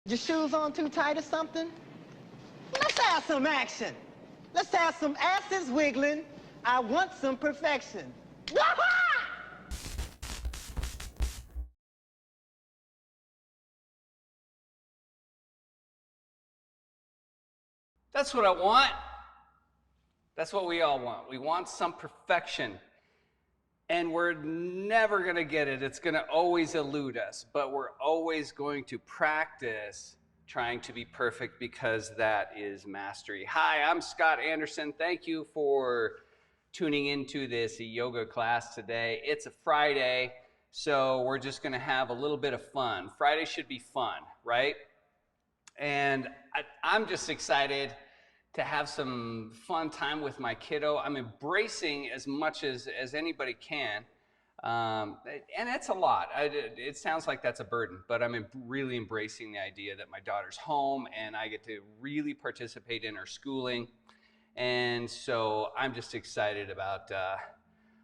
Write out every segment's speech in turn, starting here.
Your shoes on too tight or something? Let's have some action. Let's have some asses wiggling. I want some perfection. That's what I want. That's what we all want. We want some perfection. And we're never going to get it. It's going to always elude us. But we're always going to practice trying to be perfect because that is mastery. Hi, I'm Scott Anderson. Thank you for tuning into this yoga class today. It's a Friday, so we're just going to have a little bit of fun. Friday should be fun, right? And I'm just excited to have some fun time with my kiddo. I'm embracing as much as anybody can. And that's a lot. It sounds like that's a burden, but I'm really embracing the idea that my daughter's home and I get to really participate in her schooling. And so I'm just excited about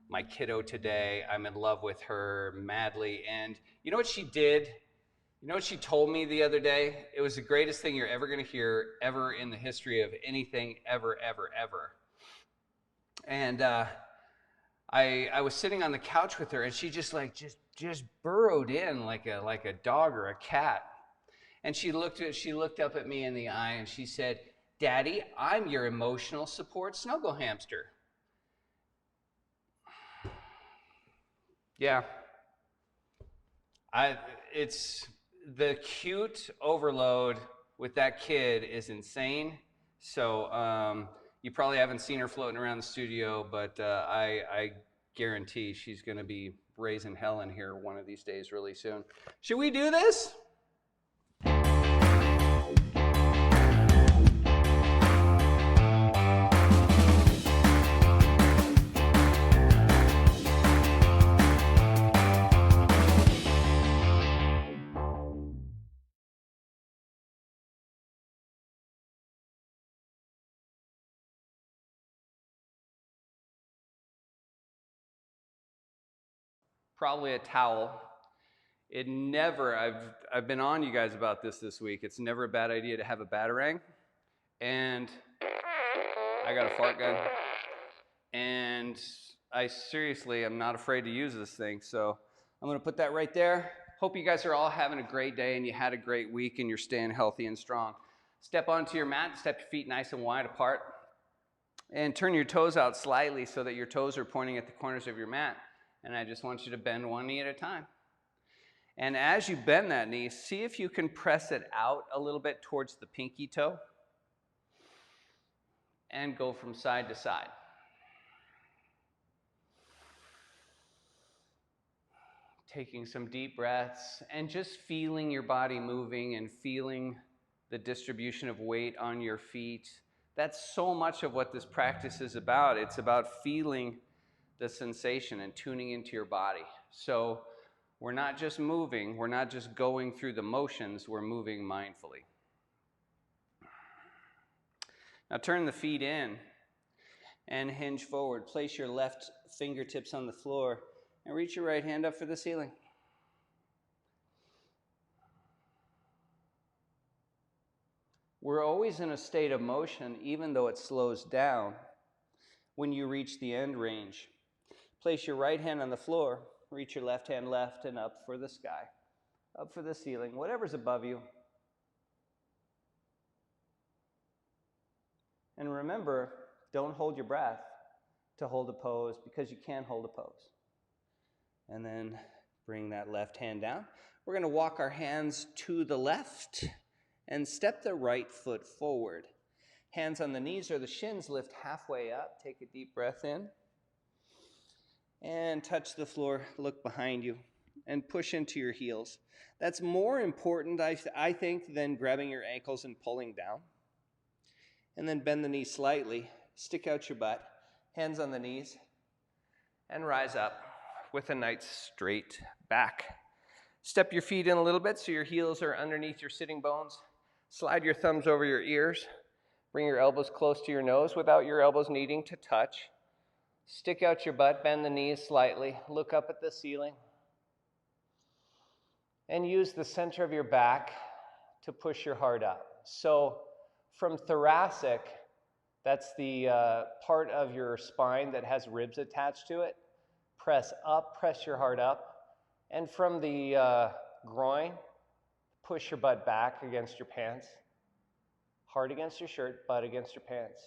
my kiddo today. I'm in love with her madly. And you know what she did? You know what she told me the other day? It was the greatest thing you're ever going to hear ever in the history of anything ever. And I was sitting on the couch with her, and she just burrowed in like a dog or a cat. And she looked up at me in the eye, and she said, "Daddy, I'm your emotional support snuggle hamster." Yeah, it's the cute overload with that kid is insane. So you probably haven't seen her floating around the studio, but I guarantee she's going to be raising hell in here one of these days really soon. Should we do this? Probably a towel. I've been on you guys about this week. It's never a bad idea to have a batarang. And I got a fart gun. And I seriously am not afraid to use this thing. So I'm going to put that right there. Hope you guys are all having a great day and you had a great week and you're staying healthy and strong. Step onto your mat, step your feet nice and wide apart. And turn your toes out slightly so that your toes are pointing at the corners of your mat. And I just want you to bend one knee at a time. And as you bend that knee, see if you can press it out a little bit towards the pinky toe. And go from side to side. Taking some deep breaths and just feeling your body moving and feeling the distribution of weight on your feet. That's so much of what this practice is about. It's about feeling the sensation and tuning into your body. So we're not just moving, we're not just going through the motions, we're moving mindfully. Now turn the feet in and hinge forward. Place your left fingertips on the floor and reach your right hand up for the ceiling. We're always in a state of motion, even though it slows down when you reach the end range. Place your right hand on the floor, reach your left hand left and up for the sky, up for the ceiling, whatever's above you. And remember, don't hold your breath to hold a pose because you can't hold a pose. And then bring that left hand down. We're going to walk our hands to the left and step the right foot forward. Hands on the knees or the shins, lift halfway up. Take a deep breath in. And touch the floor, look behind you, and push into your heels. That's more important, I think, than grabbing your ankles and pulling down. And then bend the knees slightly, stick out your butt, hands on the knees, and rise up with a nice straight back. Step your feet in a little bit so your heels are underneath your sitting bones. Slide your thumbs over your ears. Bring your elbows close to your nose without your elbows needing to touch. Stick out your butt, bend the knees slightly, look up at the ceiling. And use the center of your back to push your heart up. So from thoracic, that's the part of your spine that has ribs attached to it. Press up, press your heart up. And from the groin, push your butt back against your pants. Heart against your shirt, butt against your pants.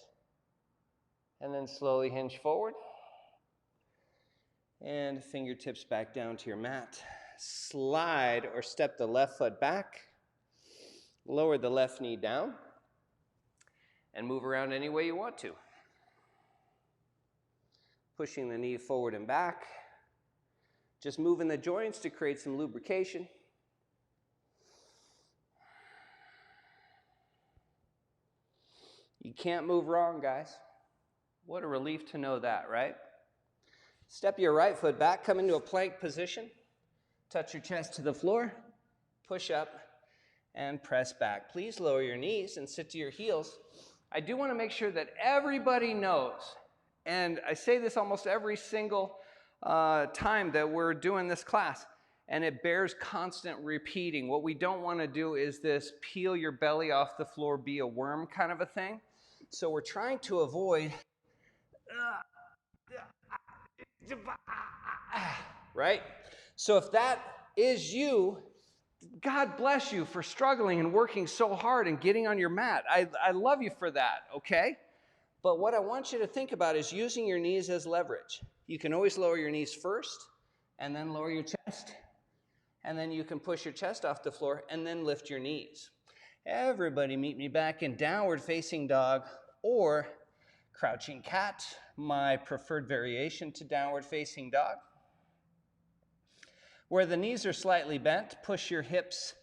And then slowly hinge forward. And fingertips back down to your mat. Slide or step the left foot back. Lower the left knee down. And move around any way you want to. Pushing the knee forward and back. Just moving the joints to create some lubrication. You can't move wrong, guys. What a relief to know that, right? Step your right foot back, come into a plank position. Touch your chest to the floor. Push up and press back. Please lower your knees and sit to your heels. I do want to make sure that everybody knows, and I say this almost every single time that we're doing this class, and it bears constant repeating. What we don't want to do is this peel your belly off the floor, be a worm kind of a thing. So we're trying to avoid, right? So if that is you, God bless you for struggling and working so hard and getting on your mat. I love you for that, okay? But what I want you to think about is using your knees as leverage. You can always lower your knees first, and then lower your chest. And then you can push your chest off the floor, and then lift your knees. Everybody meet me back in downward facing dog or crouching cat, my preferred variation to downward facing dog. Where the knees are slightly bent, push your hips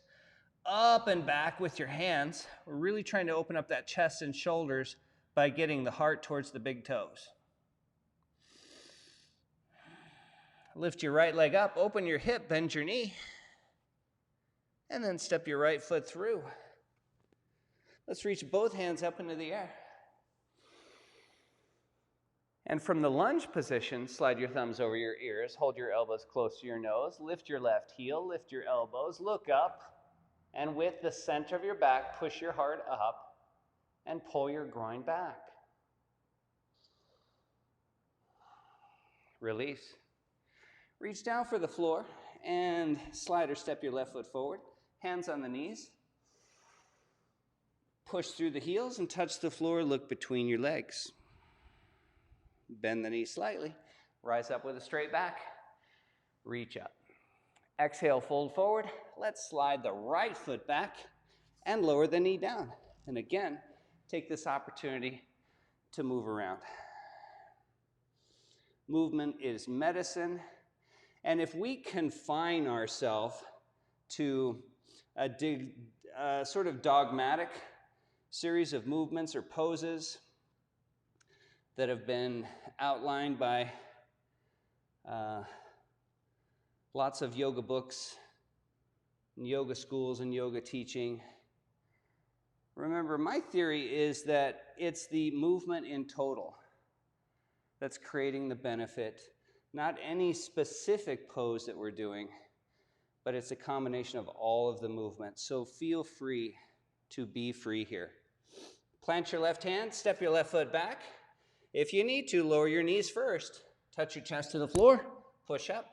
up and back with your hands. We're really trying to open up that chest and shoulders by getting the heart towards the big toes. Lift your right leg up, open your hip, bend your knee, and then step your right foot through. Let's reach both hands up into the air. And from the lunge position, slide your thumbs over your ears, hold your elbows close to your nose, lift your left heel, lift your elbows, look up, and with the center of your back, push your heart up and pull your groin back. Release. Reach down for the floor and slide or step your left foot forward, hands on the knees. Push through the heels and touch the floor, look between your legs. Bend the knee slightly, rise up with a straight back, reach up. Exhale, fold forward. Let's slide the right foot back and lower the knee down. And again, take this opportunity to move around. Movement is medicine. And if we confine ourselves to a sort of dogmatic series of movements or poses that have been outlined by lots of yoga books and yoga schools and yoga teaching. Remember, my theory is that it's the movement in total that's creating the benefit, not any specific pose that we're doing, but it's a combination of all of the movements. So feel free to be free here. Plant your left hand, step your left foot back. If you need to, lower your knees first. Touch your chest to the floor, push up,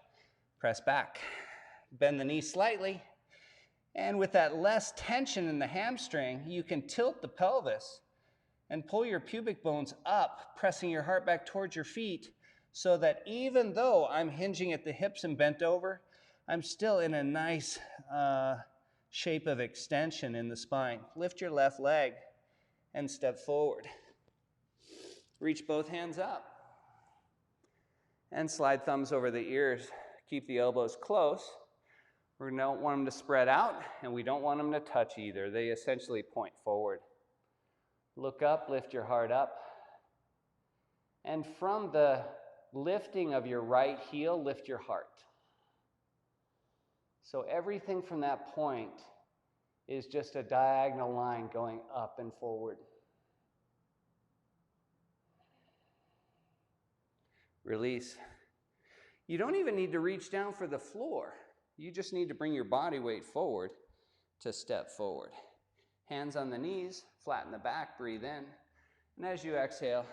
press back. Bend the knee slightly. And with that less tension in the hamstring, you can tilt the pelvis and pull your pubic bones up, pressing your heart back towards your feet, so that even though I'm hinging at the hips and bent over, I'm still in a nice shape of extension in the spine. Lift your left leg and step forward. Reach both hands up and slide thumbs over the ears. Keep the elbows close. We don't want them to spread out, and we don't want them to touch either. They essentially point forward. Look up, lift your heart up. And from the lifting of your right heel, lift your heart. So everything from that point is just a diagonal line going up and forward. Release. You don't even need to reach down for the floor. You just need to bring your body weight forward to step forward. Hands on the knees, flatten the back, breathe in. And as you exhale,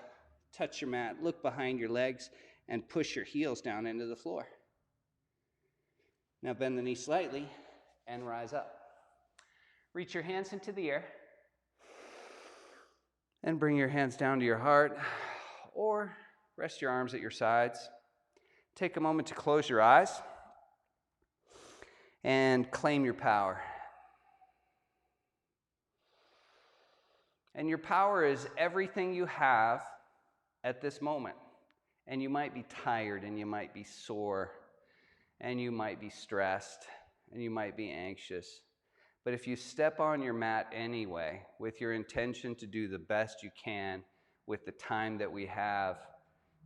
touch your mat, look behind your legs, and push your heels down into the floor. Now bend the knee slightly and rise up. Reach your hands into the air and bring your hands down to your heart, or rest your arms at your sides. Take a moment to close your eyes and claim your power. And your power is everything you have at this moment. And you might be tired, and you might be sore, and you might be stressed, and you might be anxious. But if you step on your mat anyway, with your intention to do the best you can with the time that we have,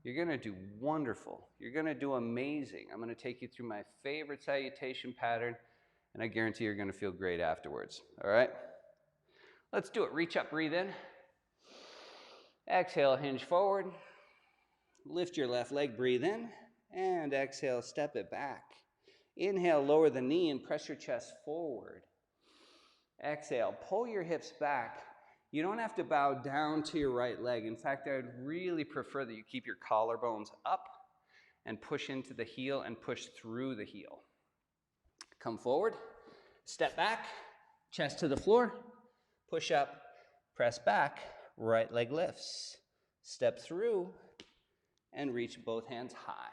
you're going to do wonderful. You're going to do amazing. I'm going to take you through my favorite salutation pattern, and I guarantee you're going to feel great afterwards. All right? Let's do it. Reach up, breathe in. Exhale, hinge forward. Lift your left leg, breathe in. And exhale, step it back. Inhale, lower the knee and press your chest forward. Exhale, pull your hips back. You don't have to bow down to your right leg. In fact, I would really prefer that you keep your collarbones up and push into the heel and push through the heel. Come forward, step back, chest to the floor, push up, press back, right leg lifts. Step through and reach both hands high.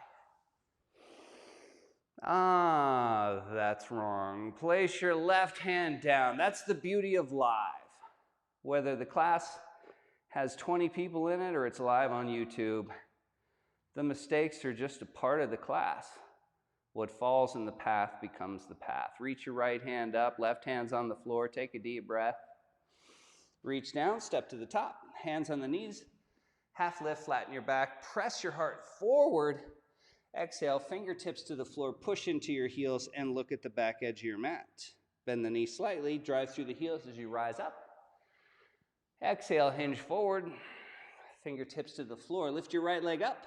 Ah, that's wrong. Place your left hand down. That's the beauty of live. Whether the class has 20 people in it or it's live on YouTube, the mistakes are just a part of the class. What falls in the path becomes the path. Reach your right hand up, left hand's on the floor. Take a deep breath. Reach down, step to the top, hands on the knees. Half lift, flatten your back. Press your heart forward. Exhale, fingertips to the floor, push into your heels and look at the back edge of your mat. Bend the knee slightly, drive through the heels as you rise up. Exhale, hinge forward, fingertips to the floor. Lift your right leg up.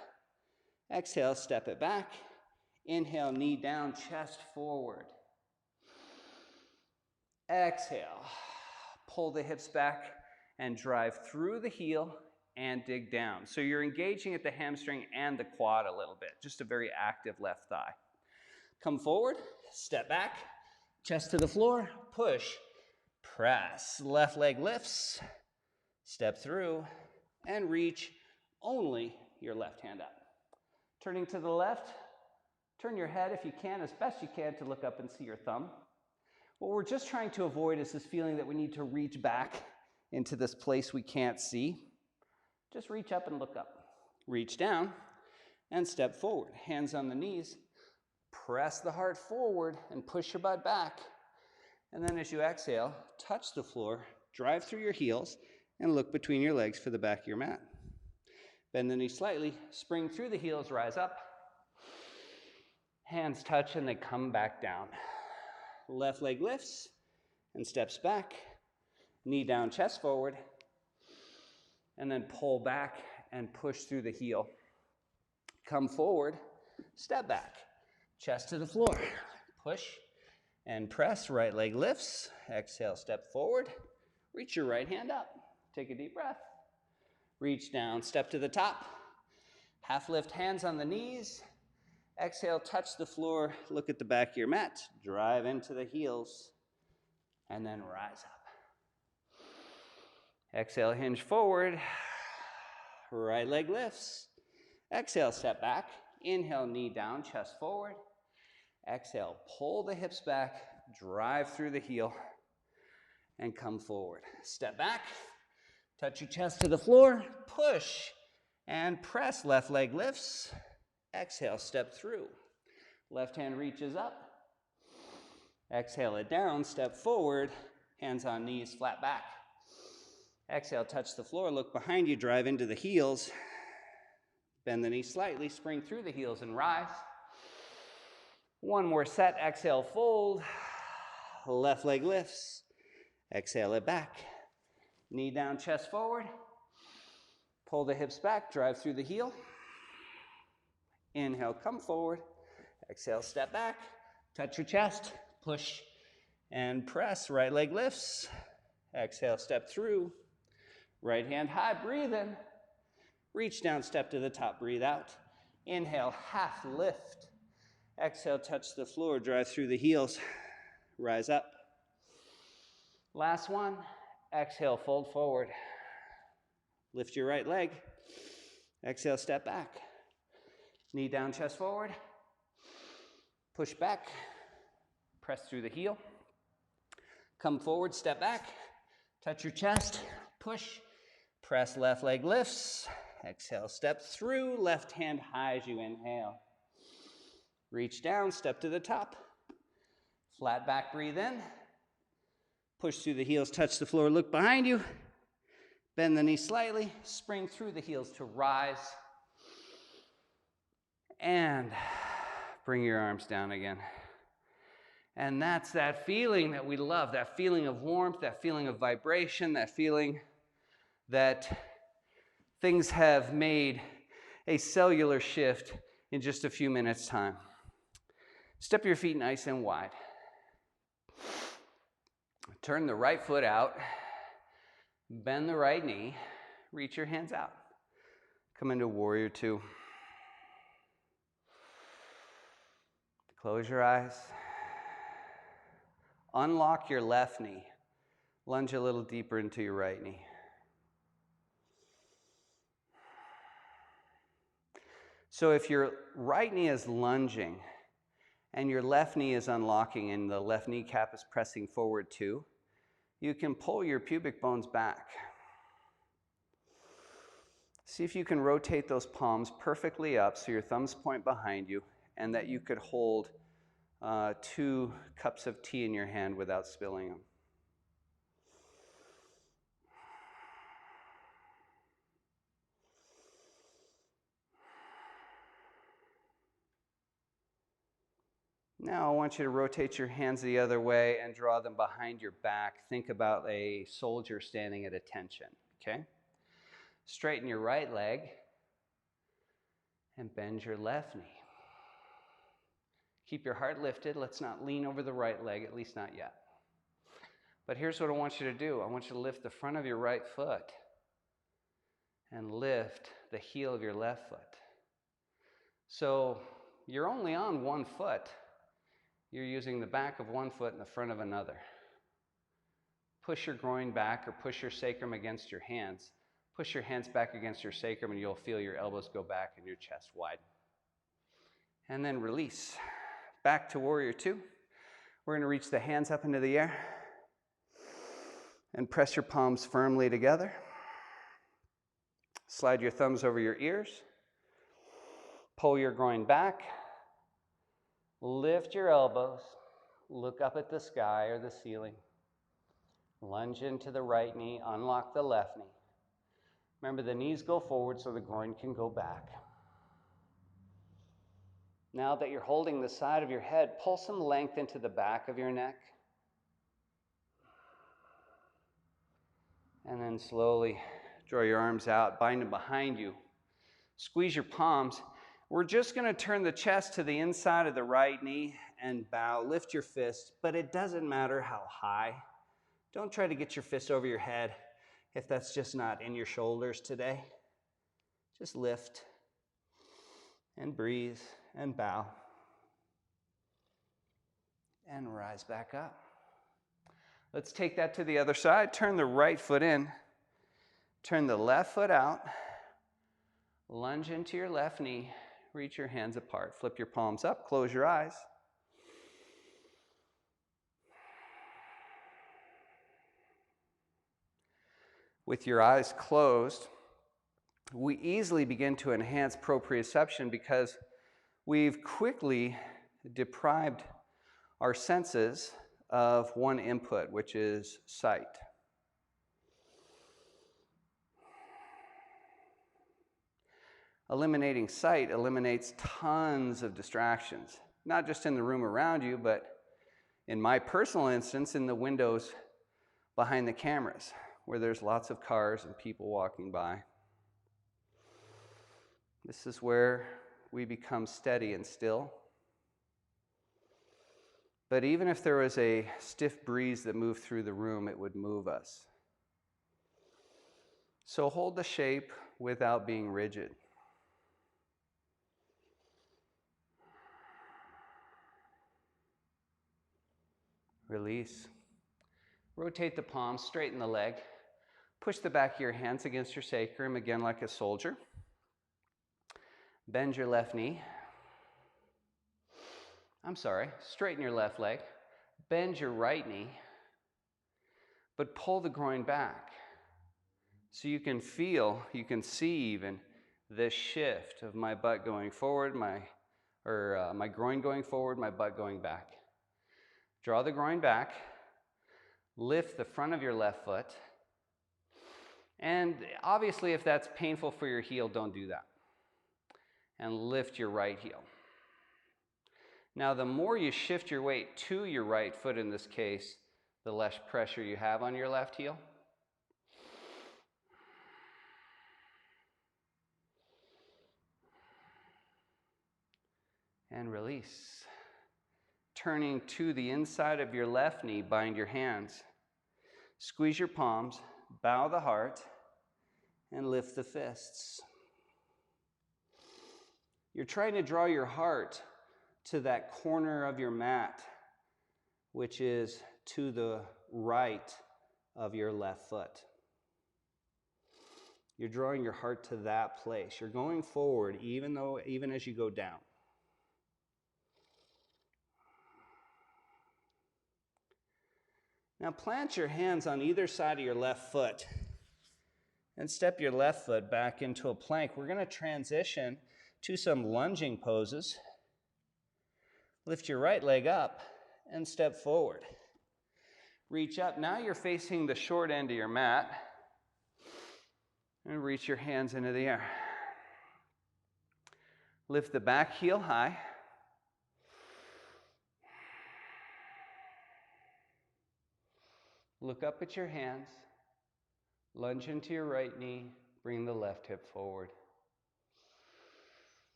Exhale, step it back. Inhale, knee down, chest forward. Exhale, pull the hips back and drive through the heel and dig down. So you're engaging at the hamstring and the quad a little bit, just a very active left thigh. Come forward, step back, chest to the floor, push, press. Left leg lifts, step through, and reach only your left hand up. Turning to the left, turn your head if you can, as best you can, to look up and see your thumb. What we're just trying to avoid is this feeling that we need to reach back into this place we can't see. Just reach up and look up. Reach down and step forward. Hands on the knees. Press the heart forward and push your butt back. And then as you exhale, touch the floor, drive through your heels, and look between your legs for the back of your mat. Bend the knee slightly, spring through the heels, rise up. Hands touch and they come back down. Left leg lifts and steps back. Knee down, chest forward. And then pull back and push through the heel. Come forward, step back, chest to the floor. Push and press, right leg lifts. Exhale, step forward. Reach your right hand up. Take a deep breath. Reach down, step to the top. Half lift, hands on the knees. Exhale, touch the floor, look at the back of your mat. Drive into the heels, and then rise up. Exhale, hinge forward. Right leg lifts. Exhale, step back. Inhale, knee down, chest forward. Exhale, pull the hips back, drive through the heel, and come forward. Step back, touch your chest to the floor, push, and press. Left leg lifts. Exhale, step through. Left hand reaches up. Exhale it down, step forward, hands on knees, flat back. Exhale, touch the floor, look behind you, drive into the heels. Bend the knee slightly, spring through the heels and rise. One more set, exhale, fold. Left leg lifts. Exhale it back. Knee down, chest forward. Pull the hips back, drive through the heel. Inhale, come forward. Exhale, step back. Touch your chest, push and press. Right leg lifts. Exhale, step through. Right hand high, breathe in. Reach down, step to the top, breathe out. Inhale, half lift. Exhale, touch the floor, drive through the heels. Rise up. Last one. Exhale, fold forward. Lift your right leg. Exhale, step back. Knee down, chest forward. Push back. Press through the heel. Come forward, step back. Touch your chest. Push. Press, left leg lifts. Exhale, step through. Left hand high as you inhale. Reach down, step to the top. Flat back, breathe in. Push through the heels, touch the floor, look behind you. Bend the knee slightly, spring through the heels to rise. And bring your arms down again. And that's that feeling that we love, that feeling of warmth, that feeling of vibration, that feeling that things have made a cellular shift in just a few minutes' time. Step your feet nice and wide. Turn the right foot out. Bend the right knee. Reach your hands out. Come into warrior two. Close your eyes. Unlock your left knee. Lunge a little deeper into your right knee. So if your right knee is lunging and your left knee is unlocking and the left kneecap is pressing forward too, you can pull your pubic bones back. See if you can rotate those palms perfectly up so your thumbs point behind you and that you could hold 2 cups of tea in your hand without spilling them. Now I want you to rotate your hands the other way and draw them behind your back. Think about a soldier standing at attention, okay? Straighten your right leg and bend your left knee. Keep your heart lifted. Let's not lean over the right leg, at least not yet. But here's what I want you to do. I want you to lift the front of your right foot and lift the heel of your left foot. So you're only on one foot. You're using the back of one foot and the front of another. Push your groin back or push your sacrum against your hands. Push your hands back against your sacrum and you'll feel your elbows go back and your chest widen. And then release. Back to warrior two. We're going to reach the hands up into the air and press your palms firmly together. Slide your thumbs over your ears. Pull your groin back. Lift your elbows. Look up at the sky or the ceiling. Lunge into the right knee. Unlock the left knee. Remember, the knees go forward so the groin can go back. Now that you're holding the side of your head, pull some length into the back of your neck. And then slowly draw your arms out, bind them behind you. Squeeze your palms. We're just going to turn the chest to the inside of the right knee and bow. Lift your fist, but it doesn't matter how high. Don't try to get your fist over your head if that's just not in your shoulders today. Just lift and breathe and bow and rise back up. Let's take that to the other side. Turn the right foot in. Turn the left foot out. Lunge into your left knee. Reach your hands apart. Flip your palms up. Close your eyes. With your eyes closed, we easily begin to enhance proprioception because we've quickly deprived our senses of one input, which is sight. Eliminating sight eliminates tons of distractions, not just in the room around you, but in my personal instance, in the windows behind the cameras, where there's lots of cars and people walking by. This is where we become steady and still. But even if there was a stiff breeze that moved through the room, it would move us. So hold the shape without being rigid. Release. Rotate the palms, straighten the leg. Push the back of your hands against your sacrum, again like a soldier. Bend your left knee. Straighten your left leg. Bend your right knee, but pull the groin back. So you can feel, you can see even this shift of my butt going forward, my groin going forward, my butt going back. Draw the groin back, lift the front of your left foot, and obviously if that's painful for your heel, don't do that. And lift your right heel. Now the more you shift your weight to your right foot in this case, the less pressure you have on your left heel. And release. Turning to the inside of your left knee, bind your hands. Squeeze your palms, bow the heart, and lift the fists. You're trying to draw your heart to that corner of your mat, which is to the right of your left foot. You're drawing your heart to that place. You're going forward even as you go down. Now plant your hands on either side of your left foot and step your left foot back into a plank. We're going to transition to some lunging poses. Lift your right leg up and step forward. Reach up. Now you're facing the short end of your mat. And reach your hands into the air. Lift the back heel high. Look up at your hands. Lunge into your right knee. Bring the left hip forward.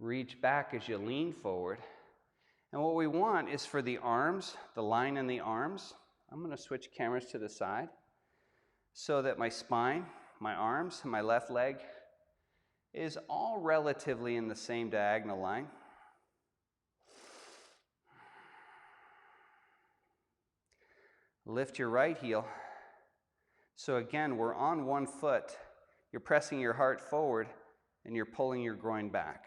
Reach back as you lean forward. And what we want is for the arms, the line in the arms. I'm going to switch cameras to the side so that my spine, my arms, and my left leg is all relatively in the same diagonal line. Lift your right heel. So again, we're on one foot. You're pressing your heart forward and you're pulling your groin back.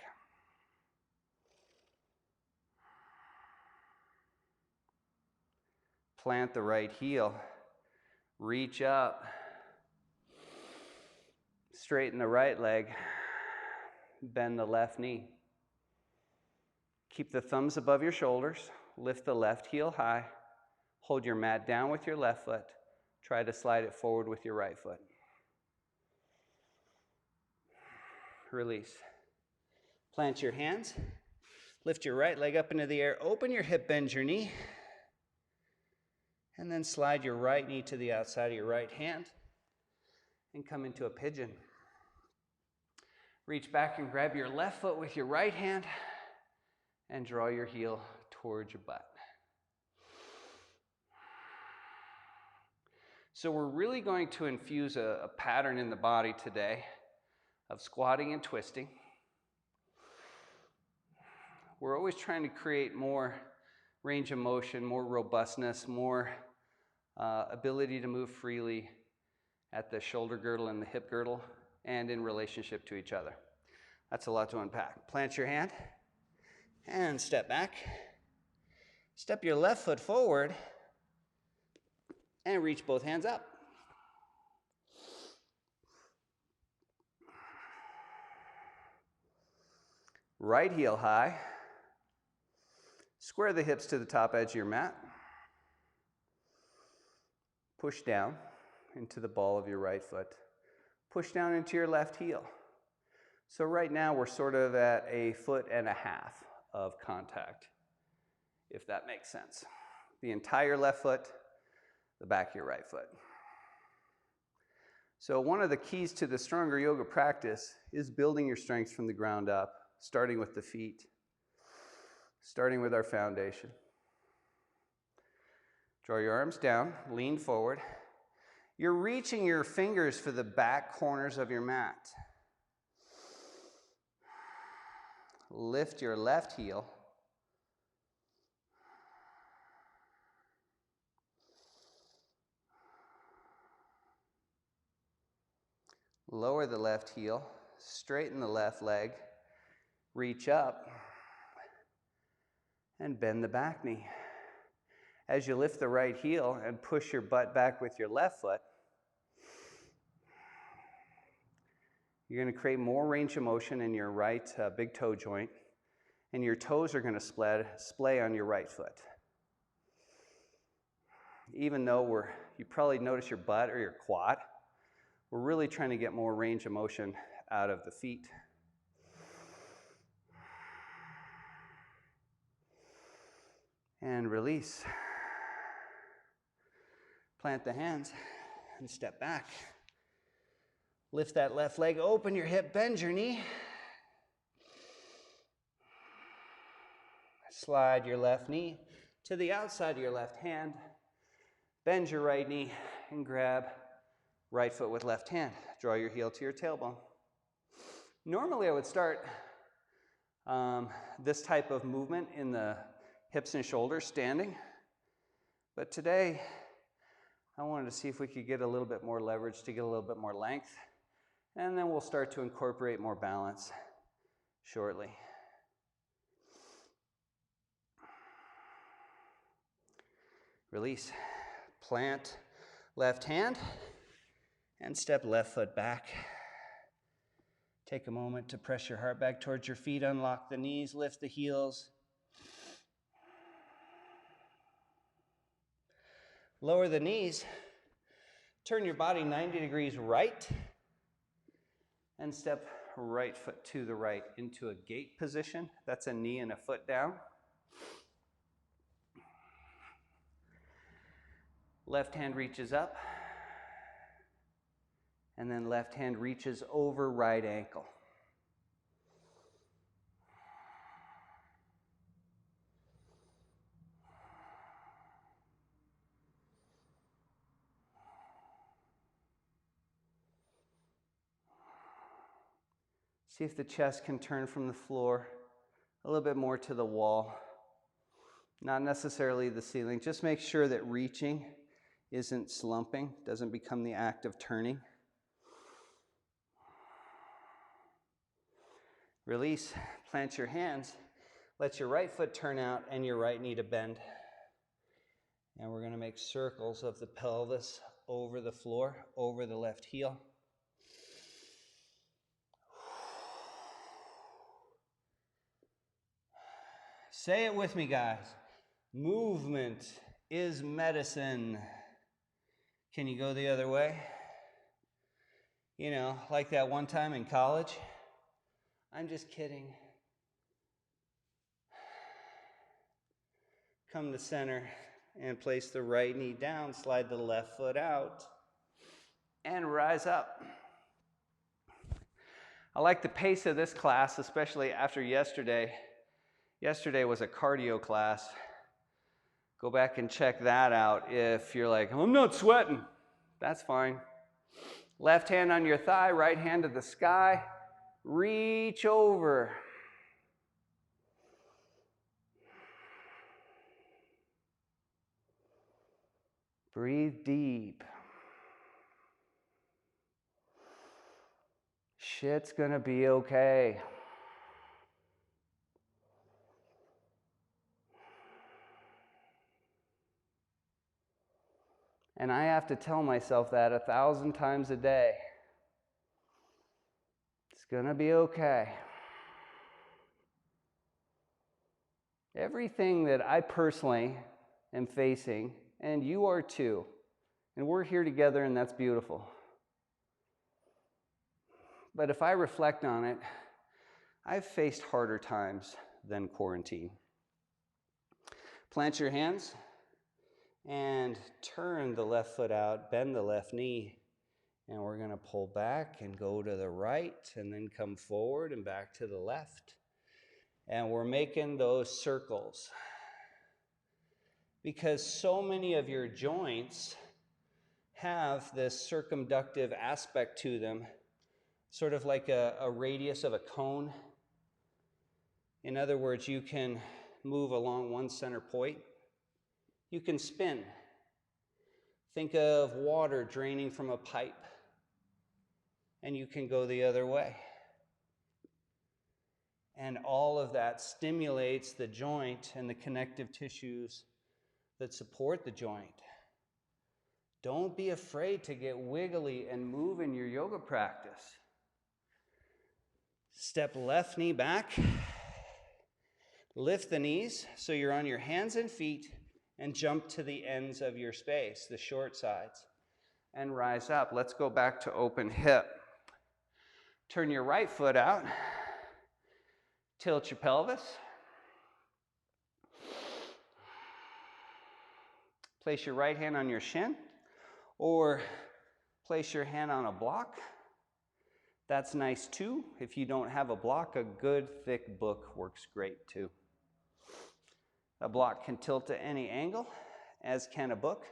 Plant the right heel. Reach up. Straighten the right leg. Bend the left knee. Keep the thumbs above your shoulders. Lift the left heel high. Hold your mat down with your left foot. Try to slide it forward with your right foot. Release. Plant your hands. Lift your right leg up into the air. Open your hip, bend your knee. And then slide your right knee to the outside of your right hand and come into a pigeon. Reach back and grab your left foot with your right hand and draw your heel towards your butt. So we're really going to infuse a pattern in the body today of squatting and twisting. We're always trying to create more range of motion, more robustness, more ability to move freely at the shoulder girdle and the hip girdle and in relationship to each other. That's a lot to unpack. Plant your hand and step back. Step your left foot forward and reach both hands up. Right heel high. Square the hips to the top edge of your mat. Push down into the ball of your right foot. Push down into your left heel. So right now we're sort of at a 1.5 feet of contact, if that makes sense. The entire left foot, the back of your right foot. So one of the keys to the stronger yoga practice is building your strength from the ground up starting with the feet, starting with our foundation. Draw your arms down, lean forward. You're reaching your fingers for the back corners of your mat. Lift your left heel. Lower the left heel, straighten the left leg, reach up, and bend the back knee. As you lift the right heel and push your butt back with your left foot, you're going to create more range of motion in your right big toe joint, and your toes are going to splay on your right foot. Even though you probably notice your butt or your quad, we're really trying to get more range of motion out of the feet. And release. Plant the hands and step back. Lift that left leg, open your hip, bend your knee. Slide your left knee to the outside of your left hand. Bend your right knee and grab right foot with left hand. Draw your heel to your tailbone. Normally I would start this type of movement in the hips and shoulders standing. But today I wanted to see if we could get a little bit more leverage to get a little bit more length. And then we'll start to incorporate more balance shortly. Release. Plant left hand and step left foot back. Take a moment to press your heart back towards your feet, unlock the knees, lift the heels. Lower the knees, turn your body 90 degrees right, and step right foot to the right into a gate position. That's a knee and a foot down. Left hand reaches up, and then left hand reaches over right ankle. See if the chest can turn from the floor a little bit more to the wall. Not necessarily the ceiling. Just make sure that reaching isn't slumping, doesn't become the act of turning. Release, plant your hands, let your right foot turn out and your right knee to bend. And we're going to make circles of the pelvis over the floor, over the left heel. Say it with me, guys. Movement is medicine. Can you go the other way? You know, like that one time in college. I'm just kidding. Come to center and place the right knee down, slide the left foot out, and rise up. I like the pace of this class, especially after yesterday. Yesterday was a cardio class. Go back and check that out if you're like, I'm not sweating. That's fine. Left hand on your thigh, right hand to the sky. Reach over. Breathe deep. Shit's gonna be okay. And I have to tell myself that 1,000 times a day. It's gonna be okay. Everything that I personally am facing, and you are too, and we're here together, and that's beautiful. But if I reflect on it, I've faced harder times than quarantine. Plant your hands and turn the left foot out, bend the left knee, and we're going to pull back and go to the right and then come forward and back to the left. And we're making those circles because so many of your joints have this circumductive aspect to them, sort of like a radius of a cone. In other words, you can move along one center point. You can spin. Think of water draining from a pipe, and you can go the other way. And all of that stimulates the joint and the connective tissues that support the joint. Don't be afraid to get wiggly and move in your yoga practice. Step left knee back. Lift the knees so you're on your hands and feet, and jump to the ends of your space, the short sides, and rise up. Let's go back to open hip. Turn your right foot out. Tilt your pelvis. Place your right hand on your shin, or place your hand on a block. That's nice too. If you don't have a block, a good thick book works great too. A block can tilt to any angle, as can a book.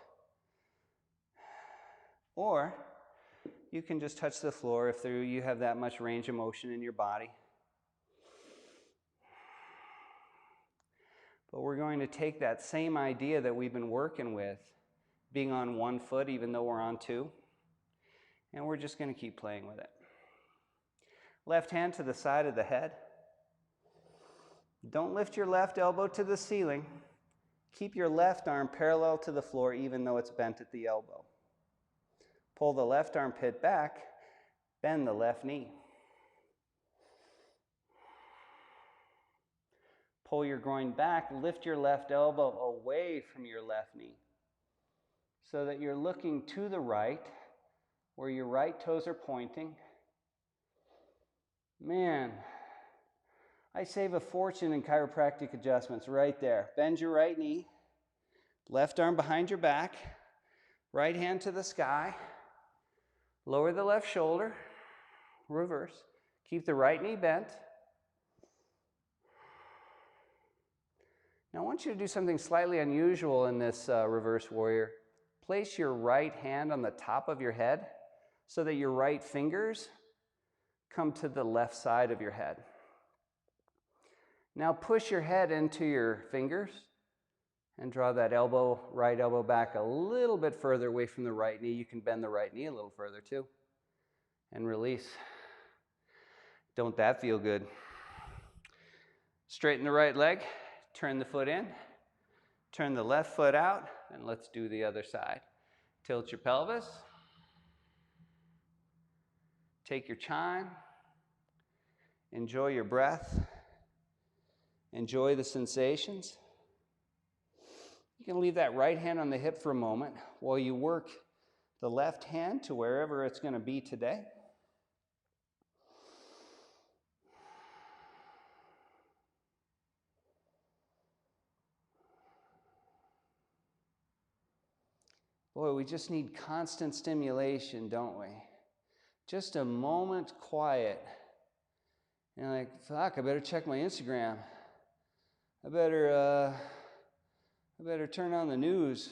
Or you can just touch the floor if you have that much range of motion in your body. But we're going to take that same idea that we've been working with, being on one foot even though we're on two, and we're just going to keep playing with it. Left hand to the side of the head. Don't lift your left elbow to the ceiling. Keep your left arm parallel to the floor even though it's bent at the elbow. Pull the left armpit back, bend the left knee. Pull your groin back, lift your left elbow away from your left knee so that you're looking to the right where your right toes are pointing. Man, I save a fortune in chiropractic adjustments right there. Bend your right knee, left arm behind your back, right hand to the sky, lower the left shoulder, reverse. Keep the right knee bent. Now I want you to do something slightly unusual in this reverse warrior. Place your right hand on the top of your head so that your right fingers come to the left side of your head. Now push your head into your fingers and draw that right elbow back a little bit further away from the right knee. You can bend the right knee a little further too. And release. Don't that feel good? Straighten the right leg. Turn the foot in, turn the left foot out, and let's do the other side. Tilt your pelvis. Take your time. Enjoy your breath. Enjoy the sensations. You can leave that right hand on the hip for a moment while you work the left hand to wherever it's going to be today. Boy, we just need constant stimulation, don't we? Just a moment quiet. And like, fuck, I better check my Instagram. I better turn on the news.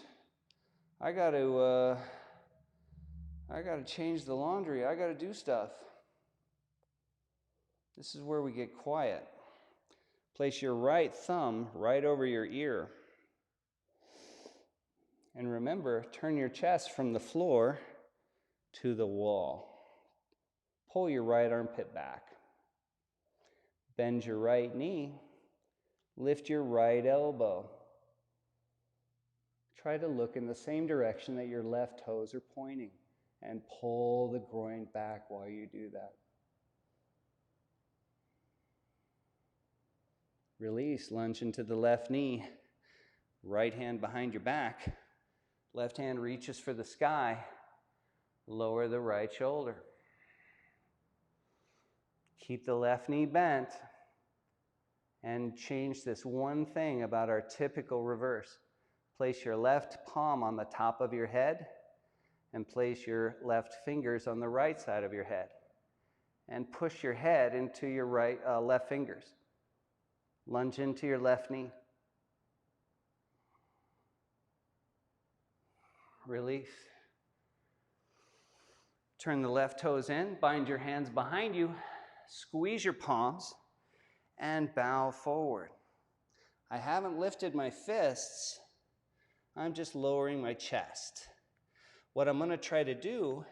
I gotta change the laundry. I gotta do stuff. This is where we get quiet. Place your right thumb right over your ear. And remember, turn your chest from the floor to the wall. Pull your right armpit back. Bend your right knee. Lift your right elbow. Try to look in the same direction that your left toes are pointing and pull the groin back while you do that. Release, lunge into the left knee. Right hand behind your back. Left hand reaches for the sky. Lower the right shoulder. Keep the left knee bent. And change this one thing about our typical reverse. Place your left palm on the top of your head and place your left fingers on the right side of your head. And push your head into your left fingers. Lunge into your left knee. Release. Turn the left toes in, bind your hands behind you, squeeze your palms, and bow forward. I haven't lifted my fists, I'm just lowering my chest. What I'm going to try to do,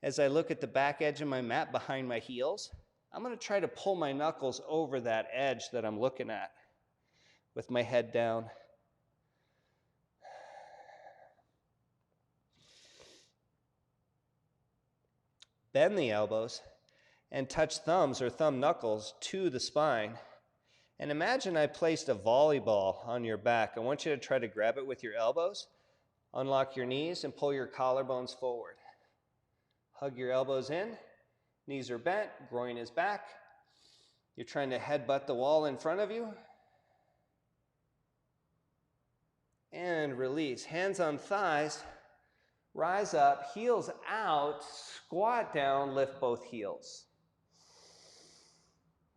as I look at the back edge of my mat behind my heels, I'm going to try to pull my knuckles over that edge that I'm looking at with my head down. Bend the elbows and touch thumbs or thumb knuckles to the spine. And imagine I placed a volleyball on your back. I want you to try to grab it with your elbows, unlock your knees, and pull your collarbones forward. Hug your elbows in, knees are bent, groin is back. You're trying to headbutt the wall in front of you. And release. Hands on thighs, rise up, heels out, squat down, lift both heels.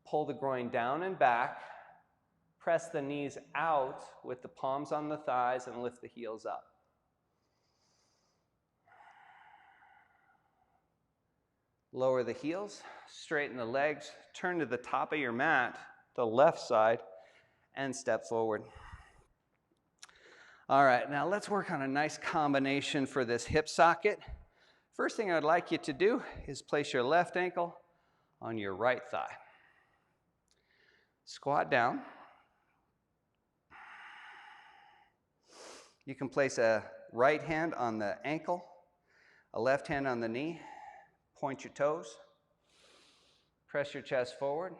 Pull the groin down and back. Press the knees out with the palms on the thighs and lift the heels up. Lower the heels, straighten the legs, turn to the top of your mat, the left side, and step forward. All right, now let's work on a nice combination for this hip socket. First thing I'd like you to do is place your left ankle on your right thigh. Squat down. You can place a right hand on the ankle, a left hand on the knee. Point your toes. Press your chest forward.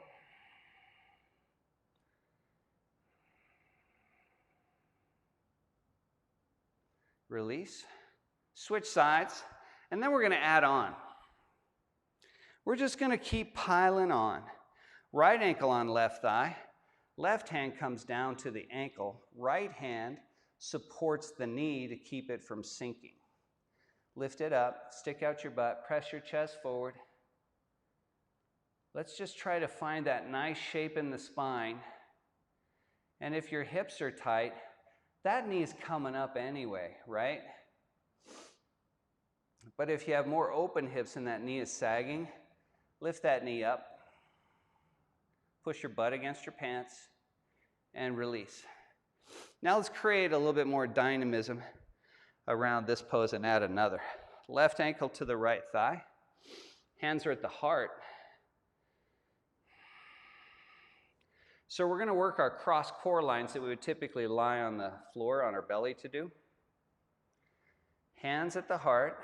Release. Switch sides, and then we're going to add on. We're just going to keep piling on. Right ankle on left thigh. Left hand comes down to the ankle. Right hand supports the knee to keep it from sinking. Lift it up, stick out your butt, press your chest forward. Let's just try to find that nice shape in the spine. And if your hips are tight, that knee's coming up anyway, right? But if you have more open hips and that knee is sagging, lift that knee up. Push your butt against your pants and release. Now let's create a little bit more dynamism around this pose and add another. Left ankle to the right thigh. Hands are at the heart. So we're going to work our cross core lines that we would typically lie on the floor on our belly to do. Hands at the heart.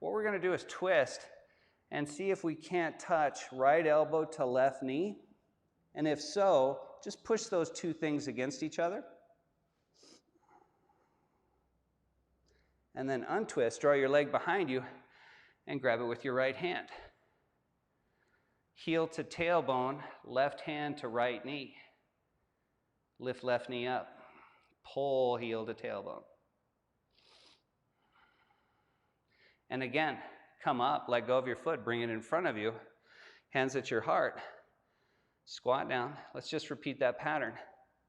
What we're going to do is twist and see if we can't touch right elbow to left knee. And if so, just push those two things against each other. And then untwist, draw your leg behind you, and grab it with your right hand. Heel to tailbone, left hand to right knee. Lift left knee up. Pull heel to tailbone. And again, come up, let go of your foot, bring it in front of you. Hands at your heart. Squat down. Let's just repeat that pattern.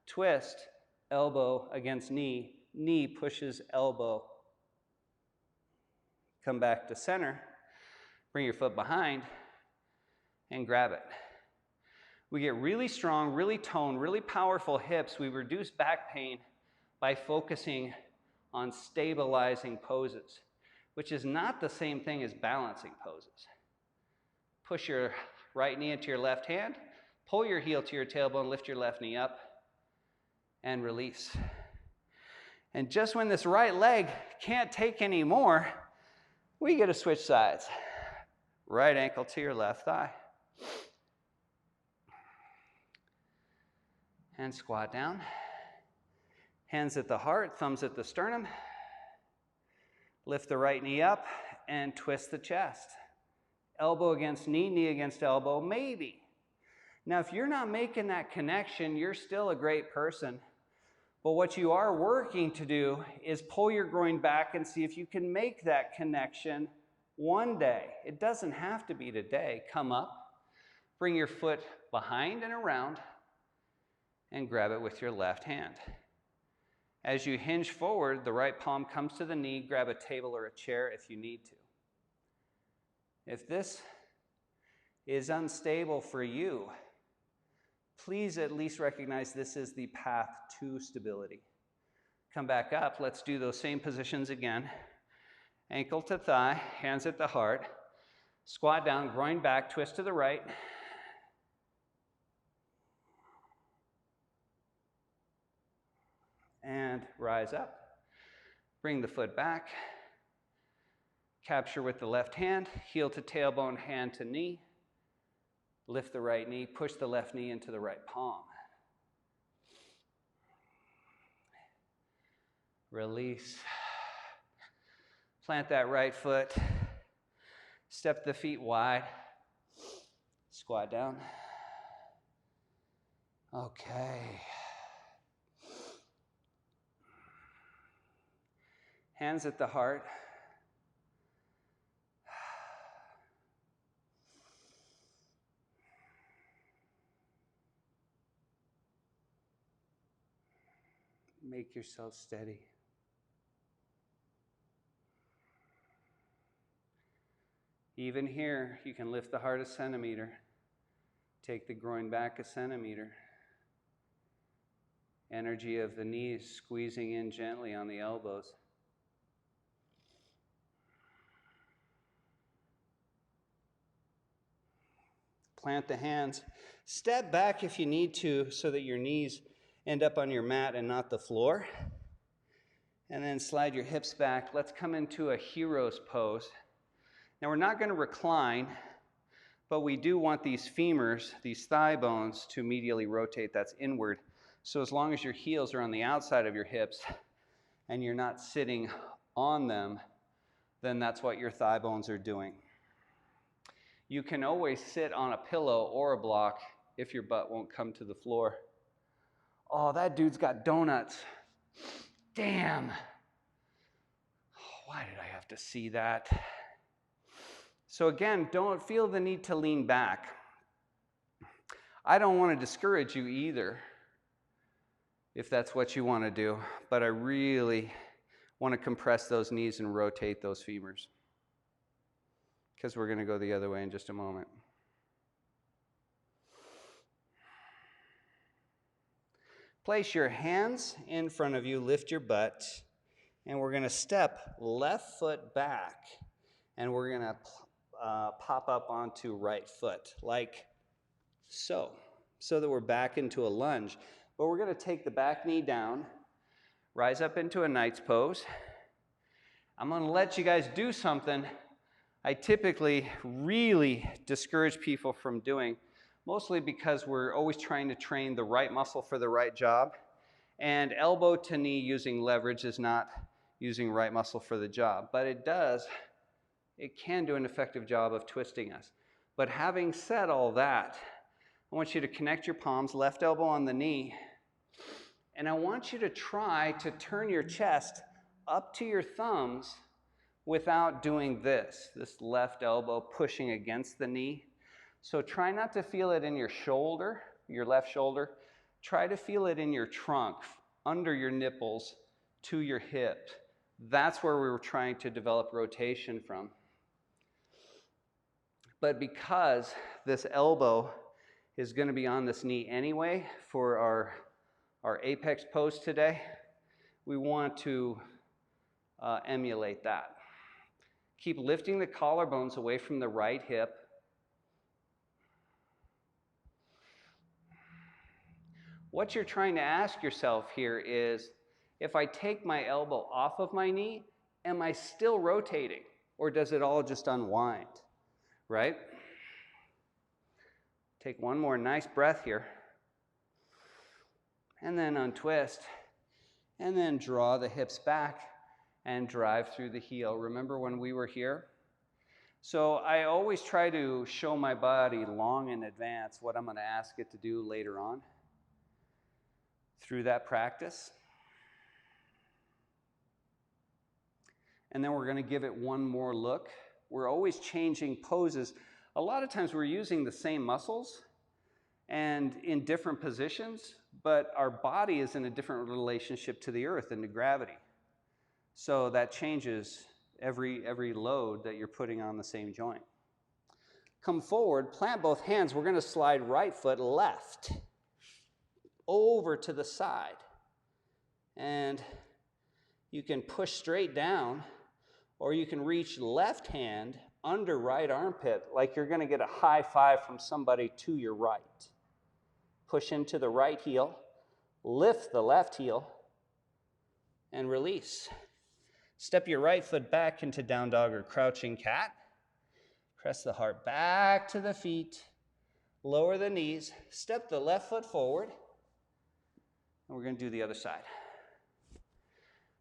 Twist, elbow against knee. Knee pushes elbow. Come back to center, bring your foot behind, and grab it. We get really strong, really toned, really powerful hips. We reduce back pain by focusing on stabilizing poses, which is not the same thing as balancing poses. Push your right knee into your left hand, pull your heel to your tailbone, lift your left knee up, and release. And just when this right leg can't take any more, we get to switch sides. Right ankle to your left thigh. And squat down. Hands at the heart, thumbs at the sternum. Lift the right knee up and twist the chest. Elbow against knee, knee against elbow, maybe. Now, if you're not making that connection, you're still a great person. But what you are working to do is pull your groin back and see if you can make that connection one day. It doesn't have to be today. Come up, bring your foot behind and around, and grab it with your left hand. As you hinge forward, the right palm comes to the knee. Grab a table or a chair if you need to. If this is unstable for you, please at least recognize this is the path to stability. Come back up. Let's do those same positions again. Ankle to thigh, hands at the heart. Squat down, groin back, twist to the right. And rise up. Bring the foot back. Capture with the left hand, heel to tailbone, hand to knee. Lift the right knee, push the left knee into the right palm. Release. Plant that right foot. Step the feet wide. Squat down. Okay. Hands at the heart. Make yourself steady. Even here, you can lift the heart a centimeter. Take the groin back a centimeter. Energy of the knees squeezing in gently on the elbows. Plant the hands. Step back if you need to so that your knees end up on your mat and not the floor. And then slide your hips back. Let's come into a hero's pose. Now we're not going to recline, but we do want these femurs, these thigh bones, to medially rotate. That's inward. So as long as your heels are on the outside of your hips and you're not sitting on them, then that's what your thigh bones are doing. You can always sit on a pillow or a block if your butt won't come to the floor. Oh, that dude's got donuts. Damn. Why did I have to see that? So again, don't feel the need to lean back. I don't want to discourage you either, if that's what you want to do, but I really want to compress those knees and rotate those femurs, because we're going to go the other way in just a moment. Place your hands in front of you, lift your butt, and we're going to step left foot back, and we're going to pop up onto right foot, like so that we're back into a lunge. But we're going to take the back knee down, rise up into a knight's pose. I'm going to let you guys do something I typically really discourage people from doing, mostly because we're always trying to train the right muscle for the right job, and elbow to knee using leverage is not using right muscle for the job, but it can do an effective job of twisting us. But having said all that, I want you to connect your palms, left elbow on the knee, and I want you to try to turn your chest up to your thumbs without doing this left elbow pushing against the knee. So try not to feel it in your shoulder, your left shoulder. Try to feel it in your trunk, under your nipples, to your hip. That's where we were trying to develop rotation from. But because this elbow is going to be on this knee anyway for our apex pose today, we want to emulate that. Keep lifting the collarbones away from the right hip. What you're trying to ask yourself here is, if I take my elbow off of my knee, am I still rotating? Or does it all just unwind? Right? Take one more nice breath here. And then untwist. And then draw the hips back and drive through the heel. Remember when we were here? So I always try to show my body long in advance what I'm going to ask it to do later on through that practice. And then we're going to give it one more look. We're always changing poses. A lot of times we're using the same muscles, and in different positions, but our body is in a different relationship to the earth and to gravity. So that changes every load that you're putting on the same joint. Come forward, plant both hands. We're going to slide right foot left over to the side. And you can push straight down, or you can reach left hand under right armpit like you're going to get a high five from somebody to your right. Push into the right heel, lift the left heel, and release. Step your right foot back into down dog or crouching cat. Press the heart back to the feet. Lower the knees. Step the left foot forward. And we're going to do the other side.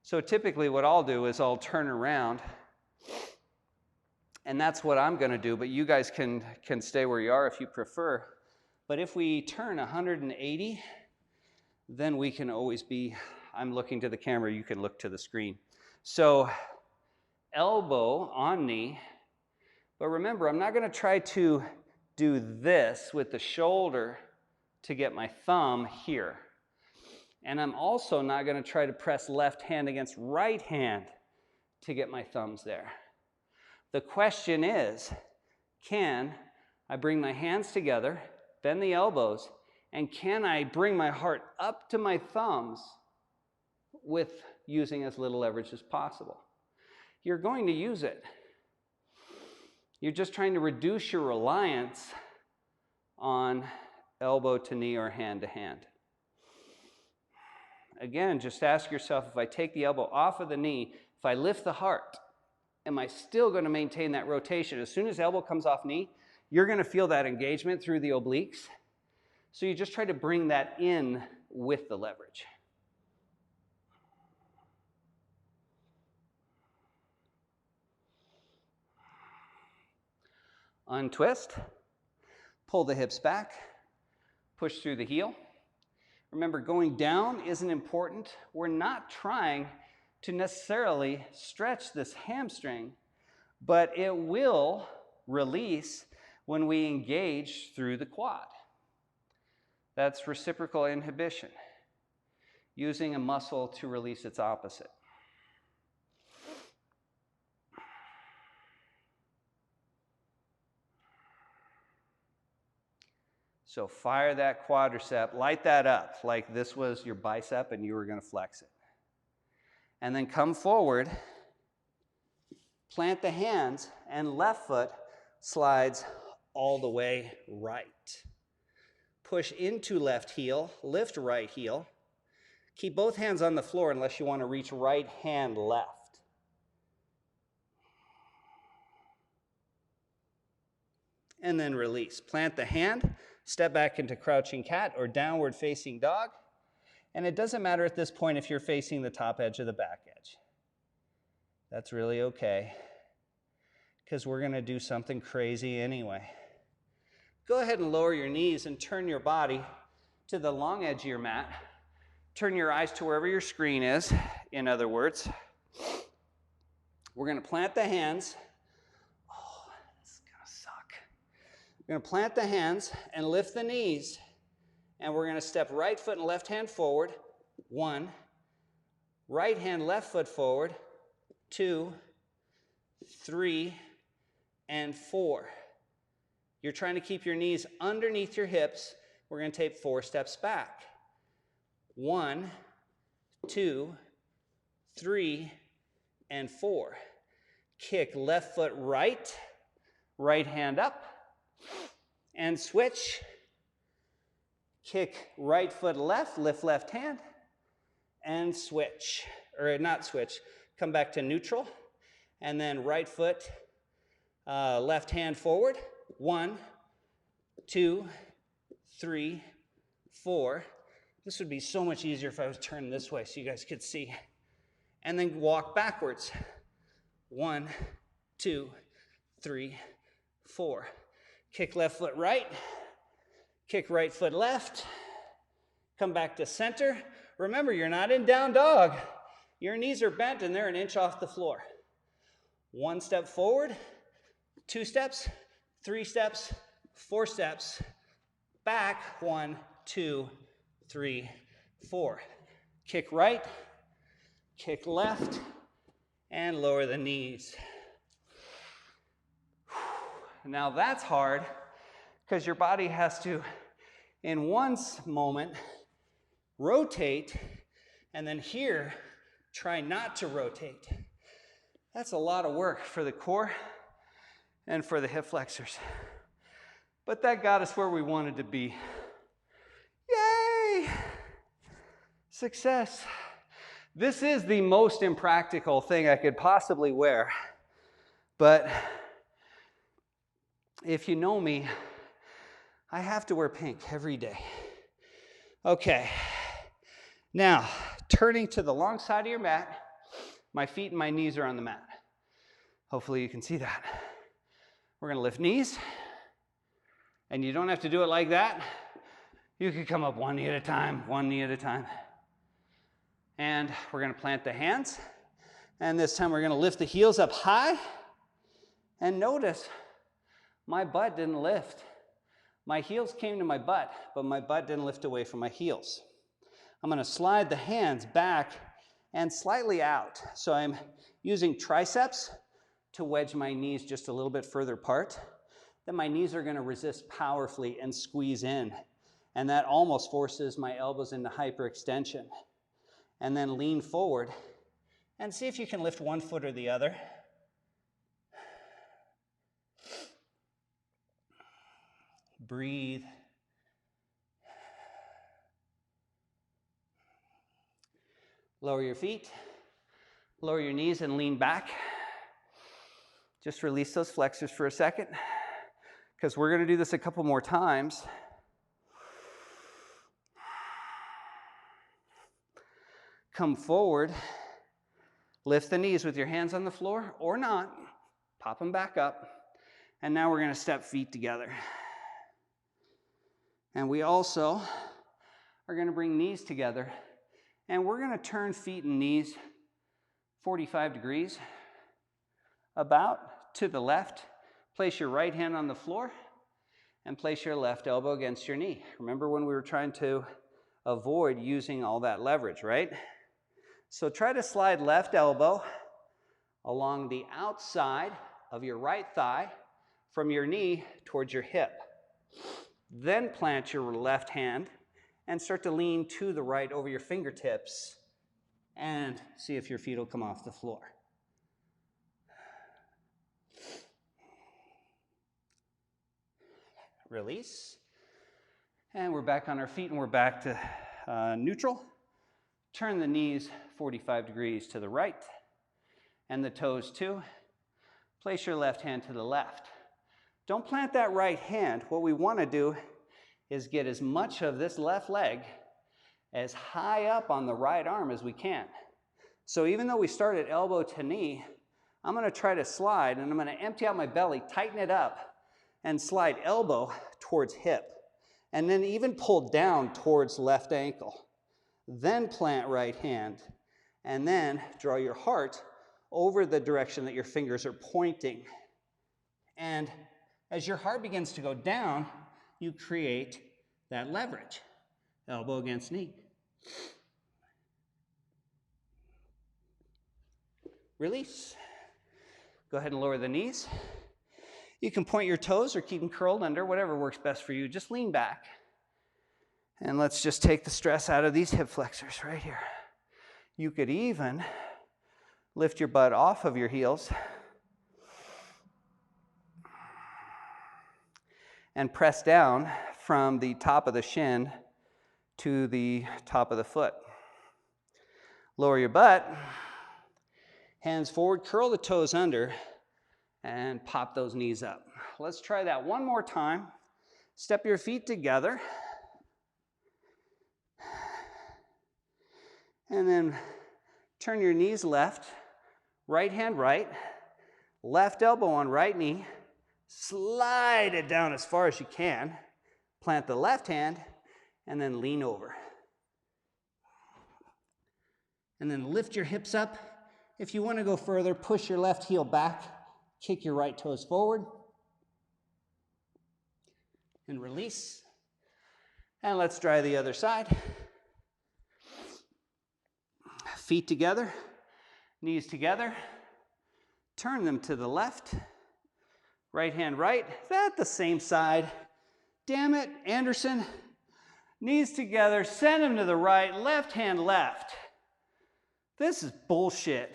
So typically what I'll do is I'll turn around. And that's what I'm going to do. But you guys can stay where you are if you prefer. But if we turn 180, then we can always be, I'm looking to the camera, you can look to the screen. So elbow on knee. But remember, I'm not going to try to do this with the shoulder to get my thumb here. And I'm also not going to try to press left hand against right hand to get my thumbs there. The question is, can I bring my hands together, bend the elbows, and can I bring my heart up to my thumbs with using as little leverage as possible? You're going to use it. You're just trying to reduce your reliance on elbow to knee or hand to hand. Again, just ask yourself, if I take the elbow off of the knee, if I lift the heart, am I still going to maintain that rotation? As soon as elbow comes off knee, you're going to feel that engagement through the obliques. So you just try to bring that in with the leverage. Untwist, pull the hips back, push through the heel. Remember, going down isn't important. We're not trying to necessarily stretch this hamstring, but it will release when we engage through the quad. That's reciprocal inhibition, using a muscle to release its opposite. So fire that quadricep, light that up like this was your bicep and you were going to flex it. And then come forward, plant the hands, and left foot slides all the way right. Push into left heel, lift right heel. Keep both hands on the floor unless you want to reach right hand left. And then release. Plant the hand. Step back into crouching cat or downward facing dog. And it doesn't matter at this point if you're facing the top edge or the back edge. That's really okay, because we're going to do something crazy anyway. Go ahead and lower your knees and turn your body to the long edge of your mat. Turn your eyes to wherever your screen is, in other words. We're going to plant the hands. We're going to plant the hands and lift the knees, and we're going to step right foot and left hand forward. 1. Right hand, left foot forward. 2, 3, and 4. You're trying to keep your knees underneath your hips. We're going to take 4 steps back. 1, 2, 3, and 4. Kick left foot right, right hand up. And switch. Kick right foot left, lift left hand, and switch. Or not switch, come back to neutral. And then right foot, left hand forward. 1, 2, 3, 4. This would be so much easier if I was turned this way so you guys could see. And then walk backwards. 1, 2, 3, 4. Kick left foot right, kick right foot left, come back to center. Remember, you're not in down dog. Your knees are bent and they're an inch off the floor. 1 step forward, 2 steps, 3 steps, 4 steps, back, 1, 2, 3, 4. Kick right, kick left, and lower the knees. Now that's hard because your body has to, in one moment, rotate, and then here, try not to rotate. That's a lot of work for the core and for the hip flexors. But that got us where we wanted to be. Yay! Success. This is the most impractical thing I could possibly wear. But if you know me, I have to wear pink every day. Okay. Now, turning to the long side of your mat, my feet and my knees are on the mat. Hopefully you can see that. We're going to lift knees. And you don't have to do it like that. You can come up one knee at a time, one knee at a time. And we're going to plant the hands. And this time we're going to lift the heels up high. And notice, my butt didn't lift. My heels came to my butt, but my butt didn't lift away from my heels. I'm going to slide the hands back and slightly out. So I'm using triceps to wedge my knees just a little bit further apart. Then my knees are going to resist powerfully and squeeze in. And that almost forces my elbows into hyperextension. And then lean forward and see if you can lift one foot or the other. Breathe. Lower your feet, lower your knees and lean back. Just release those flexors for a second, because we're going to do this a couple more times. Come forward, lift the knees with your hands on the floor or not, pop them back up, and now we're going to step feet together. And we also are going to bring knees together, and we're going to turn feet and knees 45 degrees, about to the left. Place your right hand on the floor and place your left elbow against your knee. Remember when we were trying to avoid using all that leverage, right? So try to slide left elbow along the outside of your right thigh from your knee towards your hip. Then plant your left hand and start to lean to the right over your fingertips and see if your feet will come off the floor. Release. And we're back on our feet and we're back to neutral. Turn the knees 45 degrees to the right and the toes too. Place your left hand to the left. Don't plant that right hand. What we want to do is get as much of this left leg as high up on the right arm as we can. So even though we start at elbow to knee, I'm going to try to slide and I'm going to empty out my belly, tighten it up, and slide elbow towards hip. And then even pull down towards left ankle. Then plant right hand. And then draw your heart over the direction that your fingers are pointing. And as your heart begins to go down, you create that leverage. Elbow against knee. Release. Go ahead and lower the knees. You can point your toes or keep them curled under, whatever works best for you. Just lean back. And let's just take the stress out of these hip flexors right here. You could even lift your butt off of your heels and press down from the top of the shin to the top of the foot. Lower your butt, hands forward, curl the toes under, and pop those knees up. Let's try that one more time. Step your feet together. And then turn your knees left, right hand right, left elbow on right knee, slide it down as far as you can, plant the left hand, and then lean over. And then lift your hips up. If you want to go further, push your left heel back, kick your right toes forward, and release. And let's try the other side. Feet together, knees together. Turn them to the left. Right hand right. That's the same side. Damn it, Anderson. Knees together, send them to the right, left hand left. This is bullshit.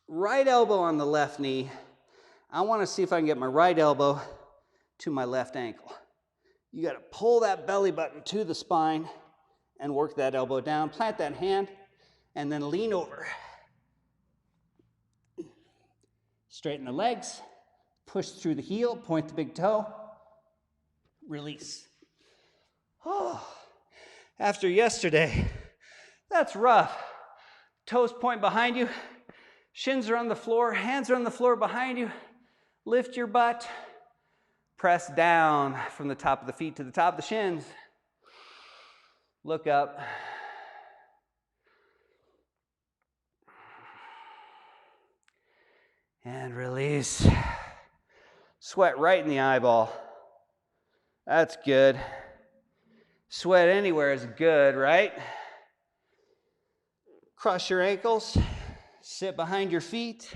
Right elbow on the left knee. I want to see if I can get my right elbow to my left ankle. You got to pull that belly button to the spine and work that elbow down. Plant that hand and then lean over. Straighten the legs. Push through the heel. Point the big toe. Release. Oh, after yesterday, that's rough. Toes point behind you. Shins are on the floor. Hands are on the floor behind you. Lift your butt. Press down from the top of the feet to the top of the shins. Look up. And release. Sweat right in the eyeball. That's good. Sweat anywhere is good, right? Cross your ankles. Sit behind your feet.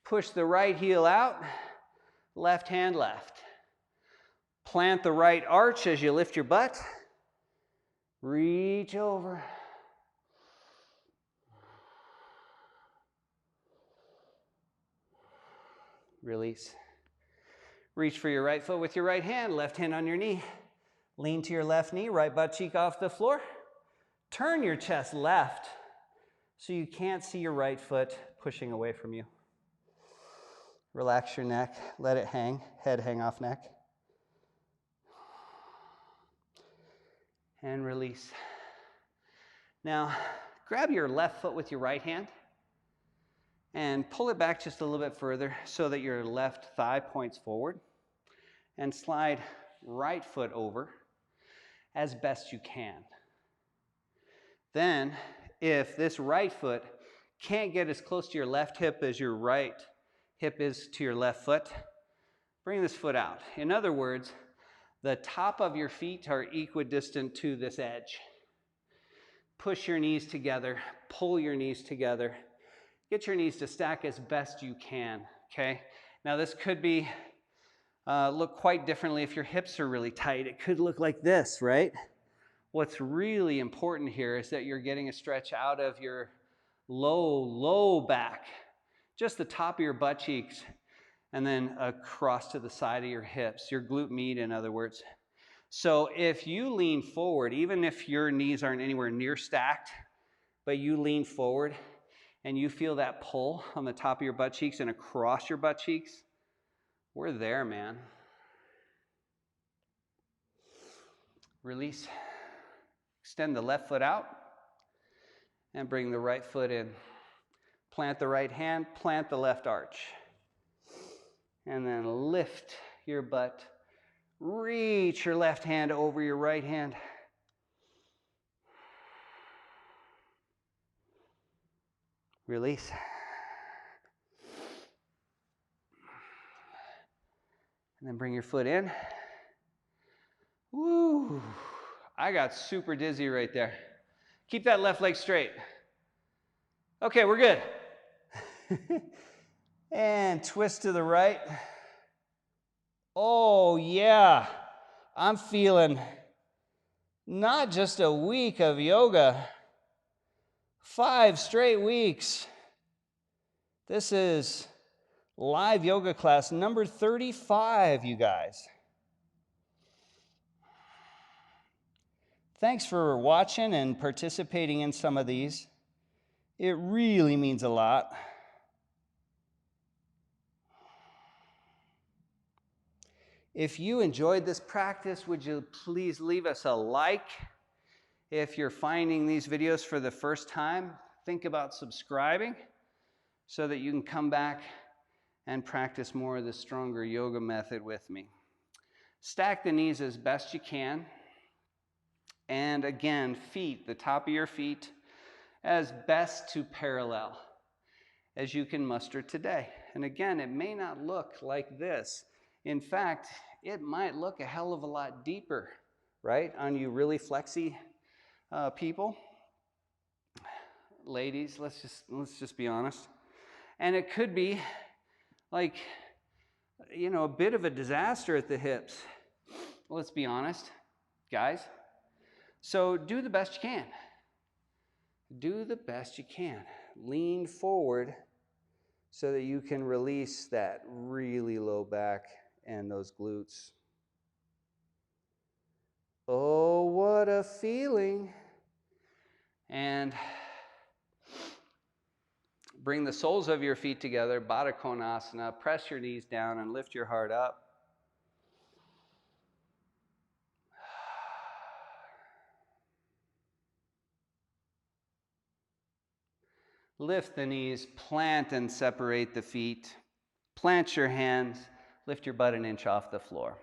Push the right heel out. Left hand left. Plant the right arch as you lift your butt. Reach over. Release. Reach for your right foot with your right hand, left hand on your knee. Lean to your left knee, right butt cheek off the floor. Turn your chest left so you can't see your right foot pushing away from you. Relax your neck, let it hang, head hang off neck. And release. Now, grab your left foot with your right hand and pull it back just a little bit further so that your left thigh points forward, and slide right foot over as best you can. Then, if this right foot can't get as close to your left hip as your right hip is to your left foot, bring this foot out. In other words, the top of your feet are equidistant to this edge. Push your knees together, pull your knees together. Get your knees to stack as best you can, okay? Now this could be, look quite differently if your hips are really tight. It could look like this, right? What's really important here is that you're getting a stretch out of your low back, just the top of your butt cheeks, and then across to the side of your hips, your glute med, in other words. So if you lean forward, even if your knees aren't anywhere near stacked, but you lean forward and you feel that pull on the top of your butt cheeks and across your butt cheeks, we're there, man. Release. Extend the left foot out and bring the right foot in. Plant the right hand, plant the left arch. And then lift your butt. Reach your left hand over your right hand. Release. And then bring your foot in. Woo! I got super dizzy right there. Keep that left leg straight. Okay, we're good. And twist to the right. Oh, yeah. I'm feeling not just a week of yoga, 5 straight weeks. This is live yoga class number 35, you guys. Thanks for watching and participating in some of these. It really means a lot. If you enjoyed this practice, would you please leave us a like? If you're finding these videos for the first time, think about subscribing so that you can come back and practice more of the stronger yoga method with me. Stack the knees as best you can. And again, feet, the top of your feet, as best to parallel as you can muster today. And again, it may not look like this. In fact, it might look a hell of a lot deeper, right, on you really flexy people. Ladies, let's just be honest. And it could be like, you know, a bit of a disaster at the hips. Let's be honest, guys. So do the best you can. Do the best you can. Lean forward so that you can release that really low back and those glutes. Oh, what a feeling. And bring the soles of your feet together, Baddha Konasana. Press your knees down and lift your heart up. Lift the knees, plant and separate the feet. Plant your hands, lift your butt an inch off the floor.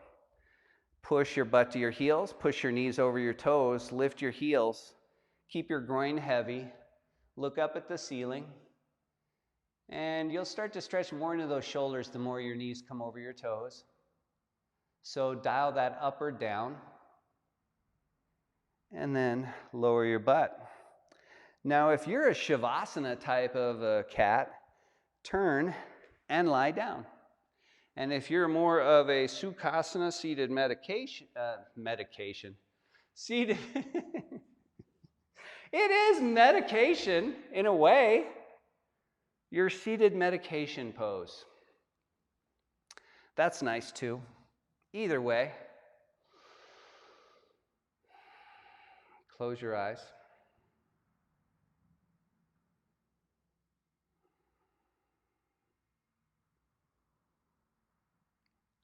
Push your butt to your heels, push your knees over your toes, lift your heels. Keep your groin heavy. Look up at the ceiling. And you'll start to stretch more into those shoulders the more your knees come over your toes. So dial that up or down. And then lower your butt. Now, if you're a Shavasana type of a cat, turn and lie down. And if you're more of a Sukhasana, seated seated, it is medication in a way, your seated medication pose. That's nice too. Either way, close your eyes.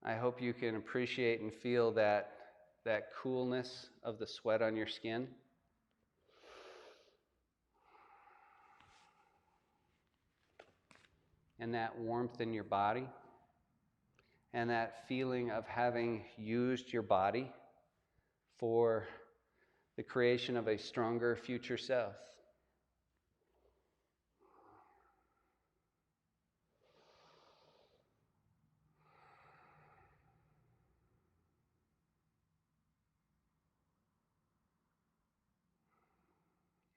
I hope you can appreciate and feel that coolness of the sweat on your skin. And that warmth in your body. And that feeling of having used your body for the creation of a stronger future self.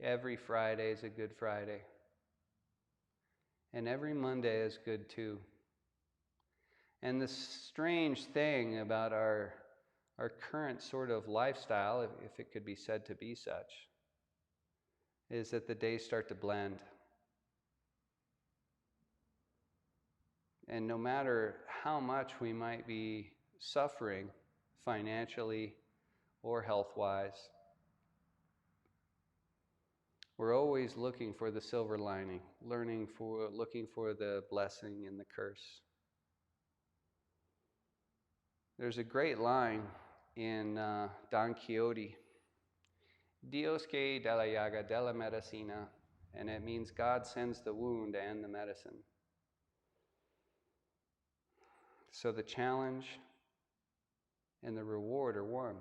Every Friday is a good Friday. And every Monday is good too. And the strange thing about our current sort of lifestyle, if it could be said to be such, is that the days start to blend. And no matter how much we might be suffering financially or health-wise, we're always looking for the silver lining, looking for the blessing in the curse. There's a great line in Don Quixote, Dios que de la llaga de la medicina, and it means God sends the wound and the medicine. So the challenge and the reward are one.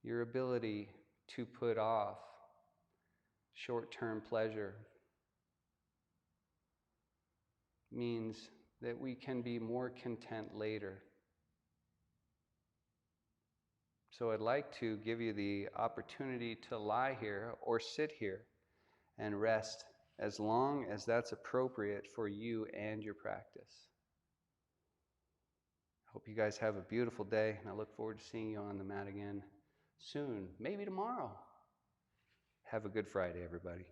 Your ability to put off short-term pleasure means that we can be more content later. So I'd like to give you the opportunity to lie here or sit here and rest as long as that's appropriate for you and your practice. I hope you guys have a beautiful day, and I look forward to seeing you on the mat again soon, maybe tomorrow. Have a good Friday, everybody.